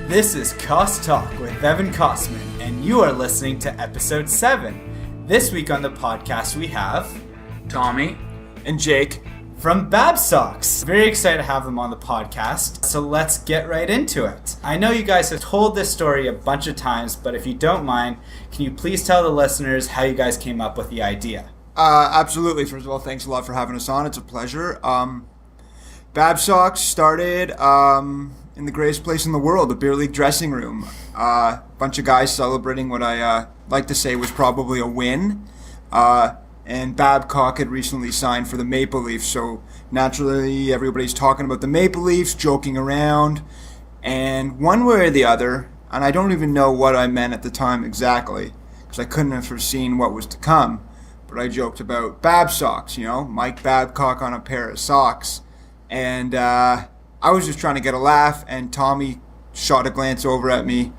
This is KossTalk with Evan Kossman, and you are listening to episode 7. This week on the podcast we have Tommy and Jake from Babsocks. Very excited to have them on the podcast, so let's get right into it. I know you guys have told this story a bunch of times, but if you don't mind, can you please tell the listeners how you guys came up with the idea? Absolutely. First of all, thanks a lot for having us on. It's a pleasure. Babsocks started in the greatest place in the world, the beer league dressing room. Bunch of guys celebrating what I like to say was probably a win. And Babcock had recently signed for the Maple Leafs, so naturally everybody's talking about the Maple Leafs, joking around. And one way or the other, and I don't even know what I meant at the time exactly, because I couldn't have foreseen what was to come, but I joked about Babsocks, Mike Babcock on a pair of socks. And I was just trying to get a laugh, and Tommy shot a glance over at me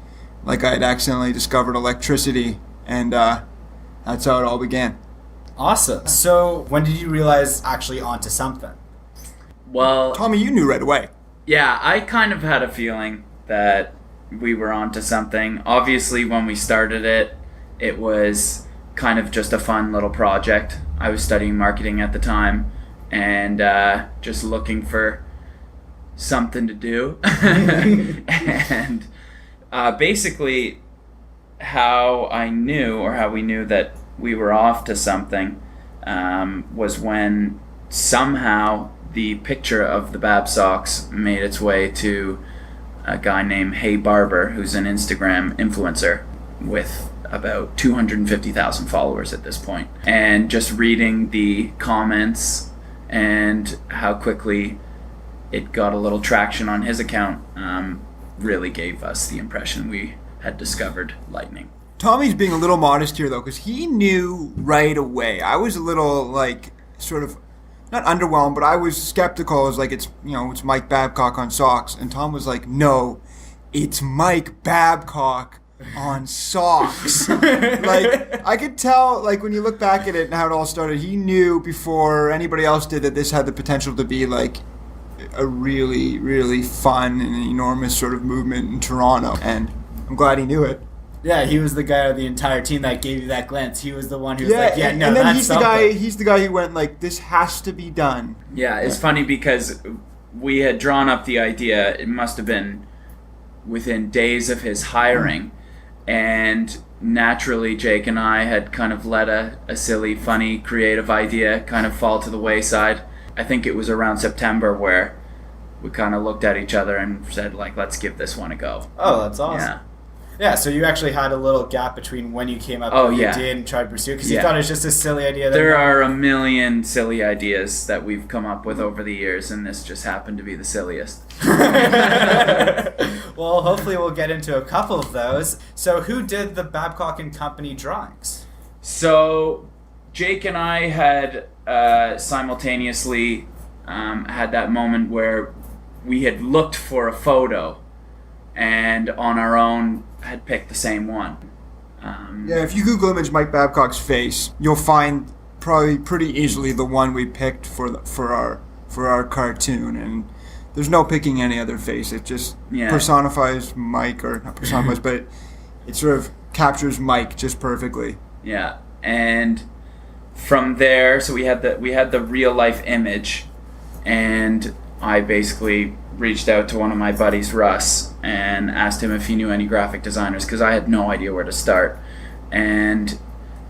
like I had accidentally discovered electricity, and that's how it all began. Awesome. So when did you realize actually onto something? Well, Tommy, you knew right away. Yeah, I kind of had a feeling that we were onto something. Obviously, when we started it, it was kind of just a fun little project. I was studying marketing at the time and just looking for something to do. And basically how we knew that we were off to something was when somehow the picture of the Babsocks made its way to a guy named Hey Barber, who's an Instagram influencer with about 250,000 followers at this point. And just reading the comments and how quickly it got a little traction on his account really gave us the impression we had discovered lightning. Tommy's being a little modest here, though, because he knew right away. I was a little, sort of, not underwhelmed, but I was skeptical. I was like, it's Mike Babcock on socks. And Tom was like, no, it's Mike Babcock on socks. I could tell, when you look back at it and how it all started, he knew before anybody else did that this had the potential to be, a really, really fun and enormous sort of movement in Toronto. And I'm glad he knew it. Yeah, he was the guy of the entire team that gave you that glance. He was the one who was and then that's he's something. He's the guy who went this has to be done. Yeah, it's funny because we had drawn up the idea. It must have been within days of his hiring. And naturally, Jake and I had kind of let a silly, funny, creative idea kind of fall to the wayside. I think it was around September where we kind of looked at each other and said, let's give this one a go. Oh, that's awesome. Yeah. Yeah, so you actually had a little gap between when you came up with the idea and tried to pursue it, because you thought it was just a silly idea. There are a million silly ideas that we've come up with over the years, and this just happened to be the silliest. Well, hopefully we'll get into a couple of those. So who did the Babcock and Company drawings? So Jake and I had simultaneously had that moment where we had looked for a photo and on our own had picked the same one. If you Google image Mike Babcock's face, you'll find probably pretty easily the one we picked for our cartoon, and there's no picking any other face. It just personifies Mike, or not personifies, but it sort of captures Mike just perfectly. Yeah, and from there, so we had the real life image, and I basically reached out to one of my buddies, Russ, and asked him if he knew any graphic designers, because I had no idea where to start. And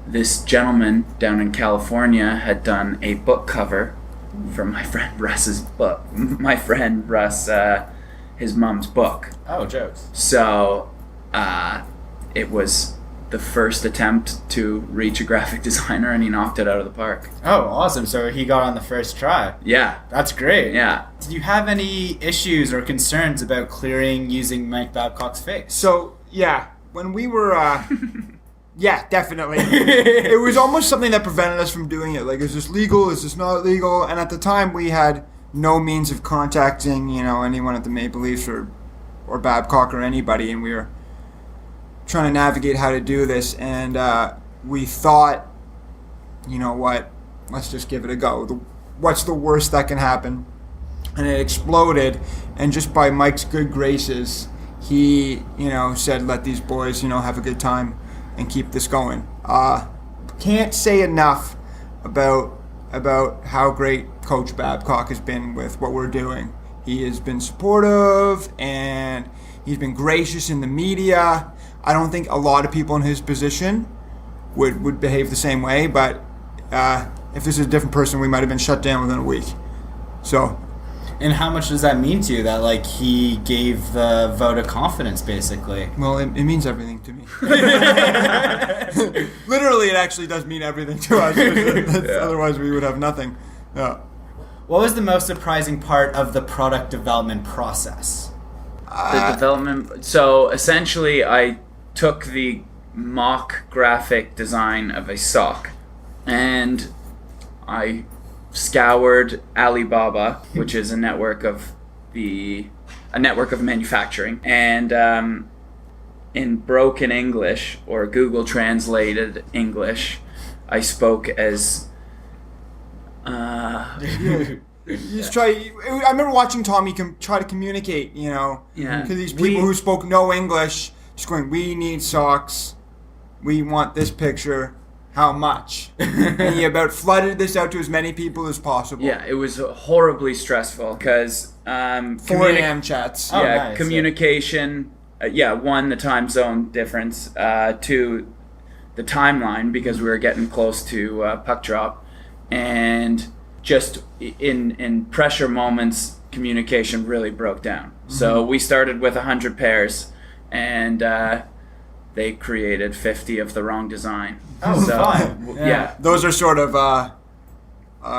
this gentleman down in California had done a book cover for my friend Russ's book. My friend Russ, his mom's book. Oh, jokes. So it was the first attempt to reach a graphic designer, and he knocked it out of the park. Oh, awesome. So he got on the first try. Yeah. That's great. Yeah. Did you have any issues or concerns about clearing using Mike Babcock's face? So, when we were... yeah, definitely. It was almost something that prevented us from doing it. Is this legal? Is this not legal? And at the time, we had no means of contacting, anyone at the Maple Leafs or Babcock or anybody, and we were trying to navigate how to do this, and we thought, let's just give it a go. What's the worst that can happen? And it exploded, and just by Mike's good graces, he, said, let these boys, have a good time and keep this going. Can't say enough about how great Coach Babcock has been with what we're doing. He has been supportive and he's been gracious in the media. I don't think a lot of people in his position would behave the same way, but if this is a different person, we might have been shut down within a week. So. And how much does that mean to you that he gave the vote of confidence, basically? Well, it means everything to me. Literally, it actually does mean everything to us. Otherwise, we would have nothing. Yeah. What was the most surprising part of the product development process? The development. So essentially, I took the mock graphic design of a sock, and I scoured Alibaba, which is a network of manufacturing, and in broken English or Google translated English, I spoke as. Just try. I remember watching Tommy try to communicate, to these people who spoke no English, just going, "We need socks. We want this picture. How much?" And he about flooded this out to as many people as possible. Yeah, it was horribly stressful because 4 a.m. chats. Yeah, nice, communication. One, the time zone difference. Two, the timeline, because we were getting close to puck drop, and just in pressure moments, communication really broke down. Mm-hmm. So we started with 100 pairs, and they created 50 of the wrong design. Oh, so, fine. Yeah. Those are sort of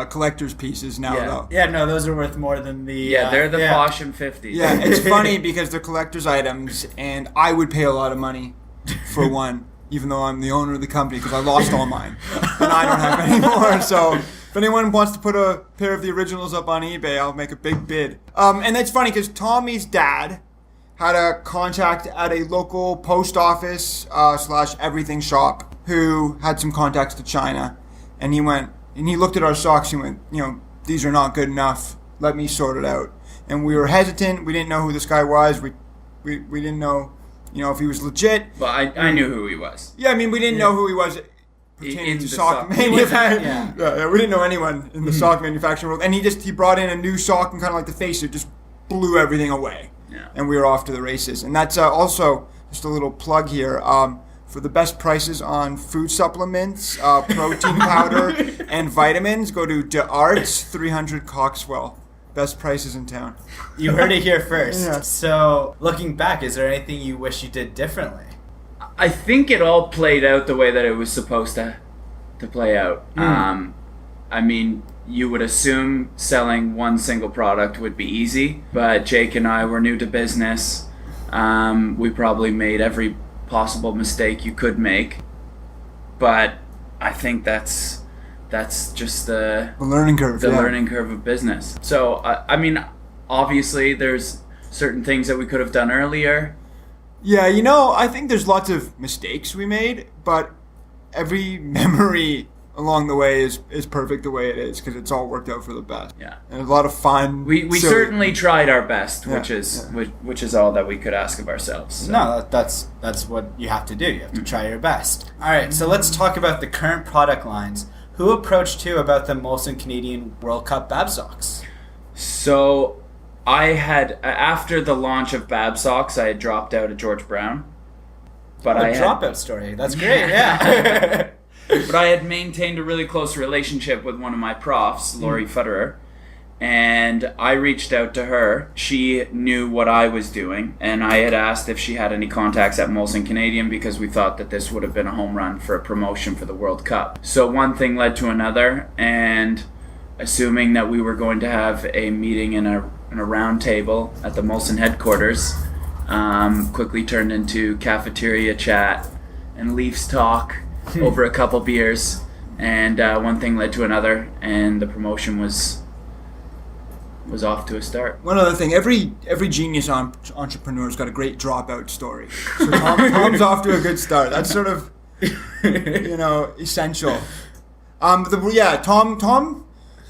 collector's pieces now, though. Yeah, no, those are worth more than the... they're the Posh and 50s. Yeah, it's funny because they're collector's items, and I would pay a lot of money for one, even though I'm the owner of the company, because I lost all mine, and I don't have any more. So if anyone wants to put a pair of the originals up on eBay, I'll make a big bid. And that's funny because Tommy's dad had a contact at a local post office / everything shop who had some contacts to China, and he went and he looked at our socks and went, these are not good enough. Let me sort it out. And we were hesitant. We didn't know who this guy was. We didn't know, if he was legit. Well, I knew who he was. Yeah, I mean, we didn't know who he was pertaining to sock manufacturing. Yeah, we didn't know anyone in the sock manufacturing world. And he brought in a new sock and kind of like the face, it just blew everything away. Yeah. And we were off to the races. And that's also just a little plug here. For the best prices on food supplements, protein powder, and vitamins, go to DeArts 300 Coxwell. Best prices in town. You heard it here first. Yeah. So, looking back, is there anything you wish you did differently? I think it all played out the way that it was supposed to play out. I mean, you would assume selling one single product would be easy, but Jake and I were new to business. We probably made every possible mistake you could make, but I think that's just the learning curve. The learning curve of business. So I mean, obviously there's certain things that we could have done earlier. Yeah, I think there's lots of mistakes we made, but every memory along the way is perfect the way it is because it's all worked out for the best. Yeah, and a lot of fun. We certainly tried our best, Yeah, which is all that we could ask of ourselves. So. No, that's what you have to do. You have to try your best. All right, so let's talk about the current product lines. Who approached you about the Molson Canadian World Cup Babsocks? So I had, after the launch of Babsocks, I had dropped out of George Brown. But dropout story. That's great. Yeah. But I had maintained a really close relationship with one of my profs, Lori Futterer, and I reached out to her. She knew what I was doing, and I had asked if she had any contacts at Molson Canadian because we thought that this would have been a home run for a promotion for the World Cup. So one thing led to another, and assuming that we were going to have a meeting in a round table at the Molson headquarters, quickly turned into cafeteria chat and Leafs talk over a couple beers, and one thing led to another, and the promotion was off to a start. One other thing, every genius entrepreneur's got a great dropout story. So Tom's off to a good start. That's sort of essential. Tom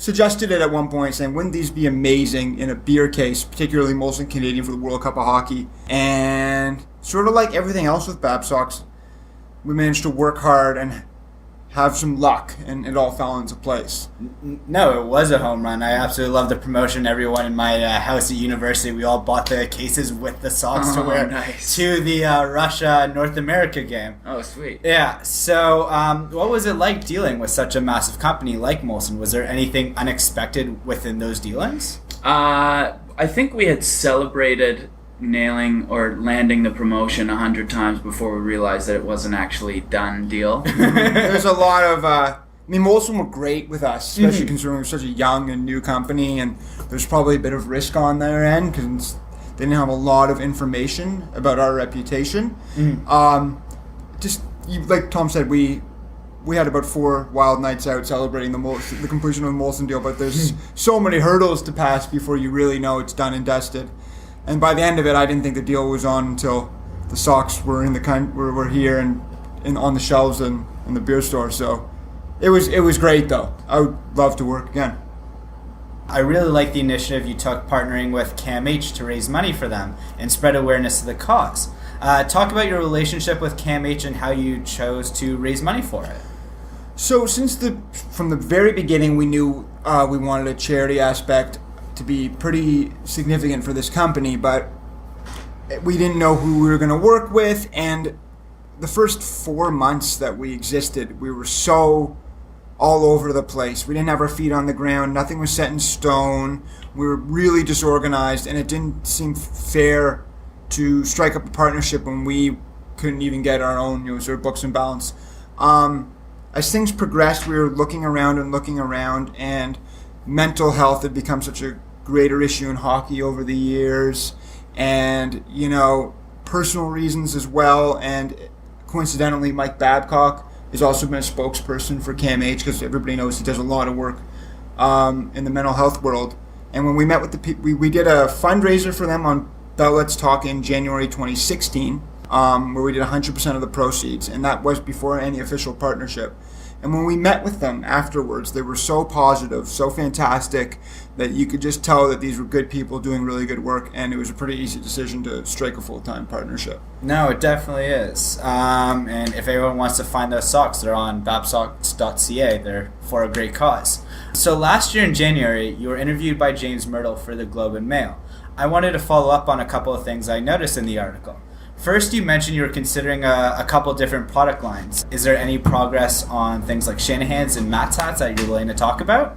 suggested it at one point, saying, wouldn't these be amazing in a beer case, particularly Molson Canadian for the World Cup of Hockey? And sort of like everything else with Babsocks, we managed to work hard and have some luck, and it all fell into place. No, it was a home run. I absolutely love the promotion. Everyone in my house at university, we all bought the cases with the socks to wear to the Russia-North America game. Oh, sweet. Yeah, so what was it like dealing with such a massive company like Molson? Was there anything unexpected within those dealings? I think we had celebrated nailing or landing the promotion 100 times before we realized that it wasn't actually done deal. There's a lot of Molson were great with us, especially considering we're such a young and new company, and there's probably a bit of risk on their end because they didn't have a lot of information about our reputation. Like Tom said, we had about 4 wild nights out celebrating the completion of the Molson deal, but there's so many hurdles to pass before you really know it's done and dusted. And by the end of it, I didn't think the deal was on until the socks were were here and on the shelves in the beer store. So it was great though. I would love to work again. I really like the initiative you took partnering with CAMH to raise money for them and spread awareness of the cause. Talk about your relationship with CAMH and how you chose to raise money for it. So from the very beginning, we knew we wanted a charity aspect to be pretty significant for this company, but we didn't know who we were going to work with, and the first 4 months that we existed, we were so all over the place. We didn't have our feet on the ground. Nothing was set in stone. We were really disorganized, and it didn't seem fair to strike up a partnership when we couldn't even get our own sort of books and balance. As things progressed, we were looking around, and mental health had become such a greater issue in hockey over the years, and personal reasons as well. And coincidentally, Mike Babcock has also been a spokesperson for CAMH because everybody knows he does a lot of work in the mental health world. And when we met with the people, we did a fundraiser for them on Let's Talk in January 2016, where we did 100% of the proceeds, and that was before any official partnership. And when we met with them afterwards, they were so positive, so fantastic, that you could just tell that these were good people doing really good work, and it was a pretty easy decision to strike a full-time partnership. No, it definitely is. And if anyone wants to find those socks, they're on babsocks.ca. They're for a great cause. So last year in January, you were interviewed by James Mirtle for the Globe and Mail. I wanted to follow up on a couple of things I noticed in the article. First, you mentioned you were considering a couple different product lines. Is there any progress on things like Shanahan's and Matt's hats that you're willing to talk about?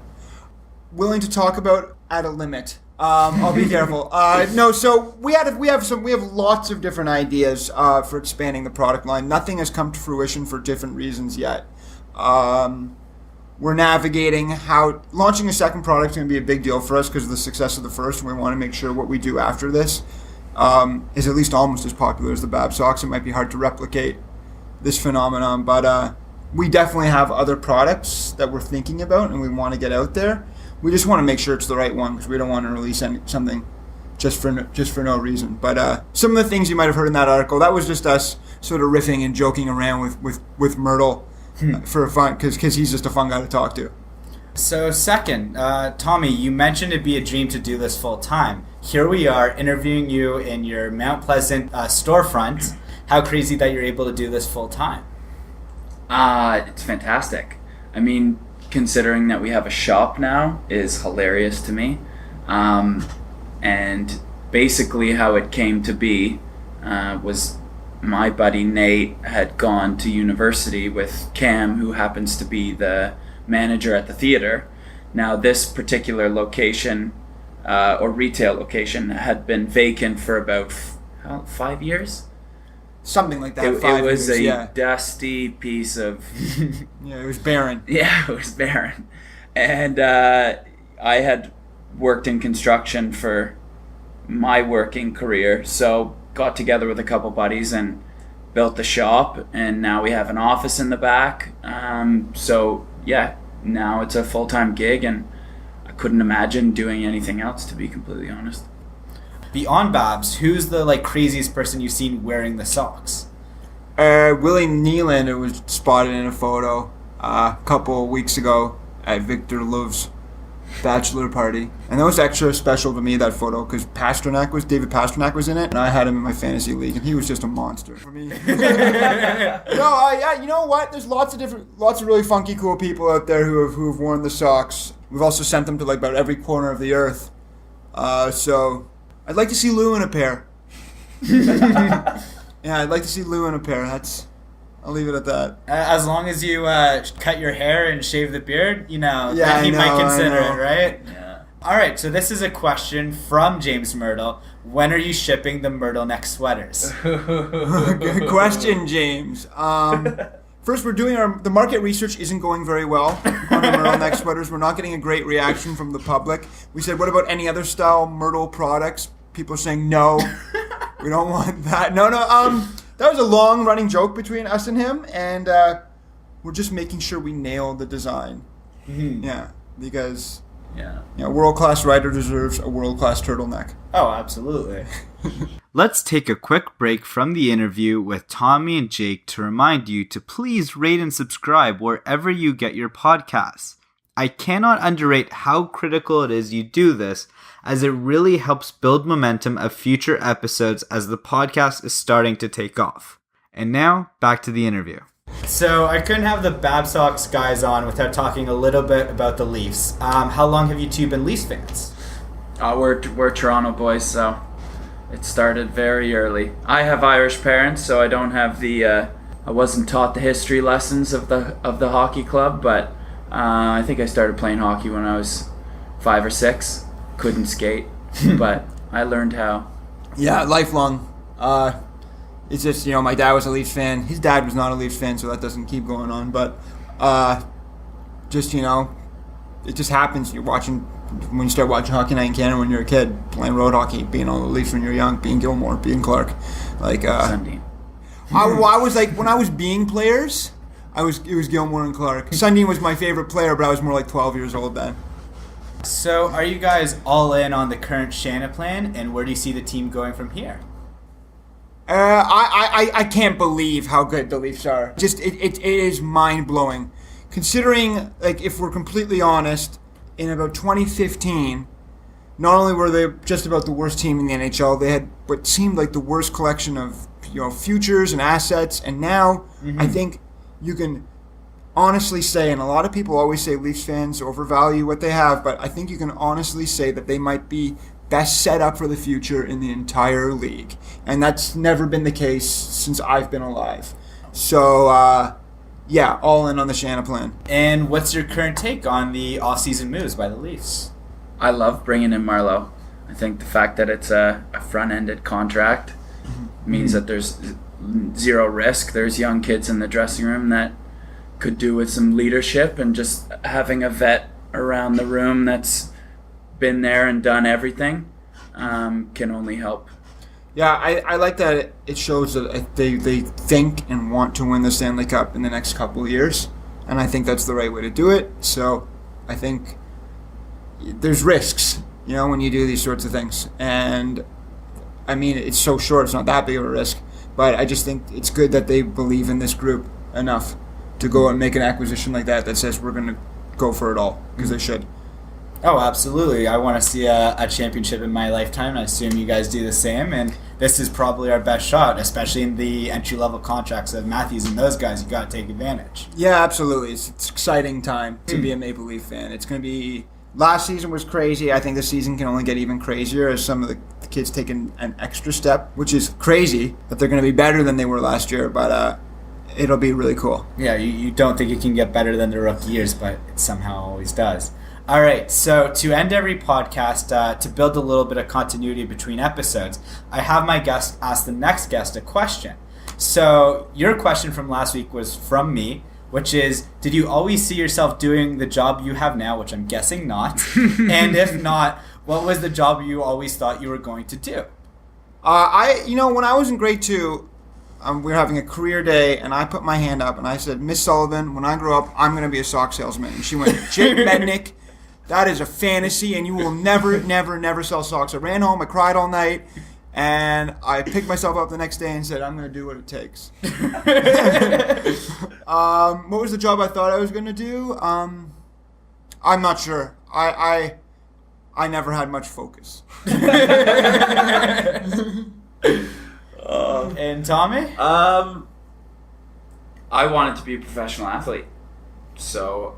Willing to talk about at a limit. I'll be careful. No, so we have lots of different ideas for expanding the product line. Nothing has come to fruition for different reasons yet. We're navigating how launching a second product is going to be a big deal for us because of the success of the first, and we want to make sure what we do after this is at least almost as popular as the Babsocks. It might be hard to replicate this phenomenon, but we definitely have other products that we're thinking about and we want to get out there. We just want to make sure it's the right one because we don't want to release something just for no reason. But some of the things you might have heard in that article, that was just us sort of riffing and joking around with Mirtle for fun because he's just a fun guy to talk to. So second, Tommy, you mentioned it'd be a dream to do this full time. Here we are interviewing you in your Mount Pleasant storefront. How crazy that you're able to do this full time. It's fantastic. I mean, considering that we have a shop now is hilarious to me. And basically how it came to be was my buddy Nate had gone to university with Cam, who happens to be the manager at the theater. Now this particular location or retail location had been vacant for about 5 years. Something like that. It was a dusty piece of... Yeah, it was barren. Yeah, it was barren. And I had worked in construction for my working career, so got together with a couple buddies and built the shop, and now we have an office in the back. So yeah, now it's a full-time gig, and I couldn't imagine doing anything else, to be completely honest. Beyond Babs, who's the craziest person you've seen wearing the socks? Willie Nylander was spotted in a photo a couple of weeks ago at Victor Love's bachelor party. And that was extra special to me, that photo, because David Pasternak was in it, and I had him in my fantasy league, and he was just a monster for me. Yeah, you know what? There's lots of really funky, cool people out there who have worn the socks. We've also sent them to like about every corner of the earth. So I'd like to see Lou in a pair. Yeah, I'd like to see Lou in a pair. I'll leave it at that. As long as you cut your hair and shave the beard, he might consider it, right? Yeah. All right, so this is a question from James Mirtle. When are you shipping the Mirtle neck sweaters? Good question, James. First, we're doing the market research isn't going very well on the Mirtle neck sweaters. We're not getting a great reaction from the public. We said, what about any other style Mirtle products? People are saying, no, we don't want that. No. That was a long-running joke between us and him, and we're just making sure we nail the design. Mm-hmm. Yeah, because a world-class rider deserves a world-class turtleneck. Oh, absolutely. Let's take a quick break from the interview with Tommy and Jake to remind you to please rate and subscribe wherever you get your podcasts. I cannot underrate how critical it is you do this, as it really helps build momentum of future episodes as the podcast is starting to take off. And now, back to the interview. So I couldn't have the Babsocks guys on without talking a little bit about the Leafs. How long have you two been Leafs fans? We're Toronto boys, so it started very early. I have Irish parents, so I don't have I wasn't taught the history lessons of the hockey club, but I think I started playing hockey when I was 5 or 6. Couldn't skate, but I learned how. Yeah, lifelong. It's just, my dad was a Leafs fan. His dad was not a Leafs fan, so that doesn't keep going on. But it just happens. When you start watching Hockey Night in Canada when you're a kid, playing road hockey, being on the Leafs when you're young, being Gilmore, being Clark. Sundin. I was like, when I was being players, it was Gilmore and Clark. Sundin was my favorite player, but I was more like 12 years old then. So are you guys all in on the current Shanna plan, and where do you see the team going from here? I can't believe how good the Leafs are. Just it is mind-blowing. Considering, if we're completely honest, in about 2015, not only were they just about the worst team in the NHL, they had what seemed like the worst collection of futures and assets, and now I think you can honestly say, and a lot of people always say Leafs fans overvalue what they have, but I think you can honestly say that they might be best set up for the future in the entire league. And that's never been the case since I've been alive. So, all in on the Shanna plan. And what's your current take on the off-season moves by the Leafs? I love bringing in Marleau. I think the fact that it's a front-ended contract means that there's zero risk. There's young kids in the dressing room that could do with some leadership, and just having a vet around the room that's been there and done everything can only help. Yeah, I like that it shows that they think and want to win the Stanley Cup in the next couple of years, and I think that's the right way to do it. So I think there's risks, when you do these sorts of things, and I mean, it's so short, it's not that big of a risk, but I just think it's good that they believe in this group enough to go and make an acquisition like that says we're going to go for it all, because they should. Oh, absolutely. I want to see a championship in my lifetime. I assume you guys do the same, and this is probably our best shot, especially in the entry-level contracts of Matthews and those guys. You got to take advantage. Yeah, absolutely. It's an exciting time to be a Maple Leaf fan. It's going to be... Last season was crazy. I think this season can only get even crazier as some of the kids take an extra step, which is crazy that they're going to be better than they were last year, but it'll be really cool. Yeah, you don't think it can get better than the rookie years, but it somehow always does. All right, so to end every podcast, to build a little bit of continuity between episodes, I have my guest ask the next guest a question. So your question from last week was from me, which is, did you always see yourself doing the job you have now, which I'm guessing not? And if not, what was the job you always thought you were going to do? When I was in grade 2, we were having a career day, and I put my hand up, and I said, Miss Sullivan, when I grow up, I'm going to be a sock salesman. And she went, Jake Mednick, that is a fantasy, and you will never, never, never sell socks. I ran home, I cried all night, and I picked myself up the next day and said, I'm going to do what it takes. What was the job I thought I was going to do? I'm not sure. I never had much focus. And Tommy? I wanted to be a professional athlete. So,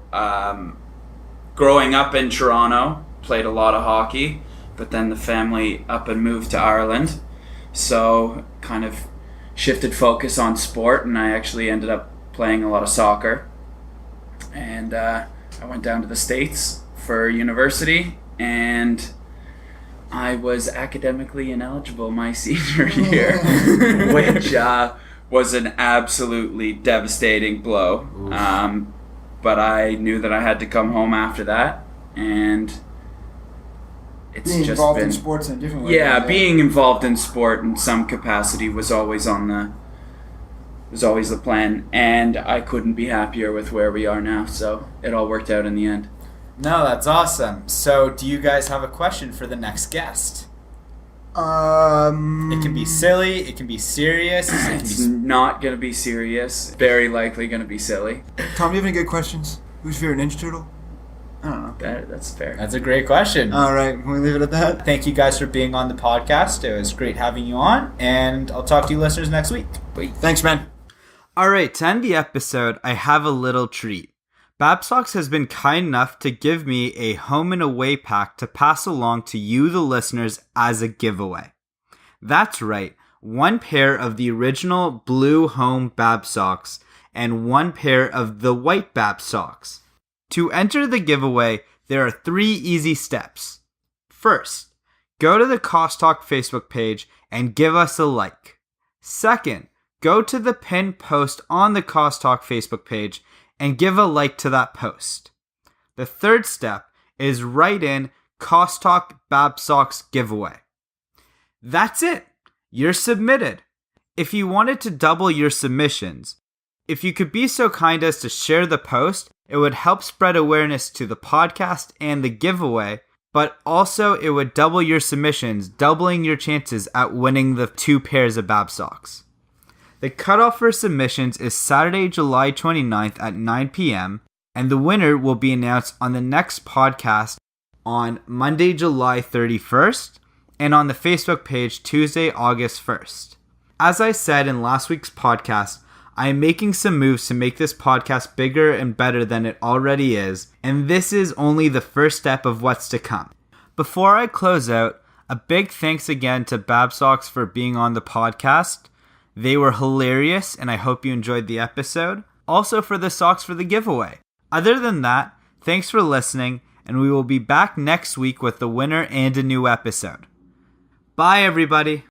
growing up in Toronto, played a lot of hockey, but then the family up and moved to Ireland. So, kind of shifted focus on sport, and I actually ended up playing a lot of soccer. And I went down to the States for university, and I was academically ineligible my senior year, which was an absolutely devastating blow. But I knew that I had to come home after that, and it's Being just involved been in sports in a different way. yeah, being involved in sport in some capacity was always the plan, and I couldn't be happier with where we are now. So it all worked out in the end. No, that's awesome. So, do you guys have a question for the next guest? It can be silly, it can be serious. It's not going to be serious. Very likely going to be silly. Tom, do you have any good questions? Who's your Ninja Turtle? I don't know. That's fair. That's a great question. All right, can we leave it at that? Thank you guys for being on the podcast. It was great having you on, and I'll talk to you listeners next week. Thanks, man. All right, to end the episode, I have a little treat. Babsocks has been kind enough to give me a home and away pack to pass along to you, the listeners, as a giveaway. That's right, one pair of the original blue home Babsocks and one pair of the white Babsocks. To enter the giveaway, there are 3 easy steps. First, go to the KossTalk Facebook page and give us a like. Second, go to the pinned post on the KossTalk Facebook page and give a like to that post. The third step is write in KossTalk Babsocks giveaway. That's it. You're submitted. If you wanted to double your submissions, if you could be so kind as to share the post, it would help spread awareness to the podcast and the giveaway, but also it would double your submissions, doubling your chances at winning the 2 pairs of Babsocks. The cutoff for submissions is Saturday, July 29th at 9 p.m., and the winner will be announced on the next podcast on Monday, July 31st, and on the Facebook page Tuesday, August 1st. As I said in last week's podcast, I am making some moves to make this podcast bigger and better than it already is, and this is only the first step of what's to come. Before I close out, a big thanks again to Babsocks for being on the podcast. They were hilarious, and I hope you enjoyed the episode. Also for the socks for the giveaway. Other than that, thanks for listening, and we will be back next week with the winner and a new episode. Bye, everybody.